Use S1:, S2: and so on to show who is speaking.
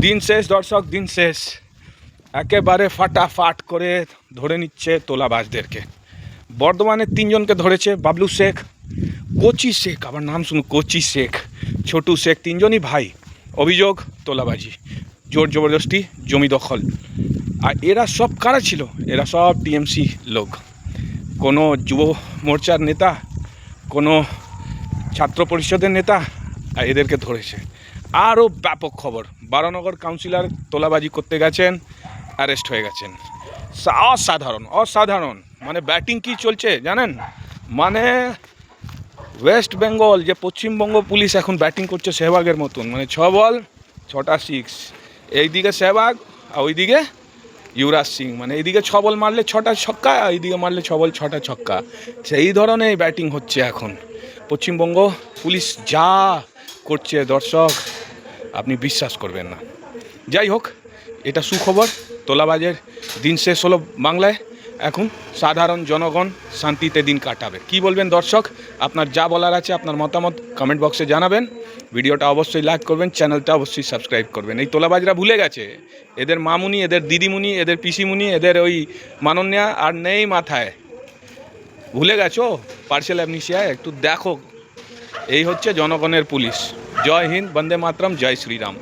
S1: দিন শেষ দর্শক, দিন শেষ। একেবারে ফাটাফাট করে ধরে নিচ্ছে তোলাবাজদেরকে। বর্ধমানে 3 জনকে ধরেছে। বাবলু শেখ, কোচি শেখ, আবার নাম শুনুন, কোচি শেখ, ছোটু শেখ, 3 জনই ভাই। অভিযোগ তোলাবাজি, জোর জবরদস্তি, জমি দখল। আর এরা সব কারা ছিল? এরা সব টিএমসি লোক। কোনো যুব মোর্চার নেতা, কোনো ছাত্র পরিষদের নেতা, আর এদেরকে ধরেছে। আরও ব্যাপক খবর, বারানগর কাউন্সিলর তোলাবাজি করতে গেছেন, অ্যারেস্ট হয়ে গেছেন। অসাধারণ অসাধারণ। মানে ব্যাটিং কি চলছে জানেন? মানে ওয়েস্ট বেঙ্গল যে পশ্চিমবঙ্গ পুলিশ এখন ব্যাটিং করছে সেহবাগের মতন। মানে 6 বল 6টা 6। এইদিকে সেহবাগ আর ওইদিকে যুবরাজ সিং। মানে এইদিকে 6 বল মারলে 6টা ছক্কা, আর এইদিকে মারলে 6 বল 6টা ছক্কা। সেই ধরনের ব্যাটিং হচ্ছে এখন। পশ্চিমবঙ্গ পুলিশ যা করছে দর্শক, আপনি বিশ্বাস করবেন না। যাই হোক, এটা সুখবর। তোলাবাজের দিন শেষ হলো বাংলায়। এখন সাধারণ জনগণ শান্তিতে দিন কাটাবে। কি বলবেন দর্শক? আপনার যা বলার আছে, আপনার মতামত কমেন্ট বক্সে জানাবেন। ভিডিওটা অবশ্যই লাইক করবেন, চ্যানেলটা অবশ্যই সাবস্ক্রাইব করবেন। এই তোলাবাজরা ভুলে গেছে এদের মামুনি, এদের দিদিমুনি, এদের পিসিমুনি, এদের ওই মাননীয়া আর নেই মাথায়। ভুলে গেছো পার্সেল অ্যামনিশিয়ায়? একটু দেখো। এই হচ্ছে জনগণের পুলিশ। জয় হিন্দ, বন্দে মাতরম, জয় শ্রীরাম।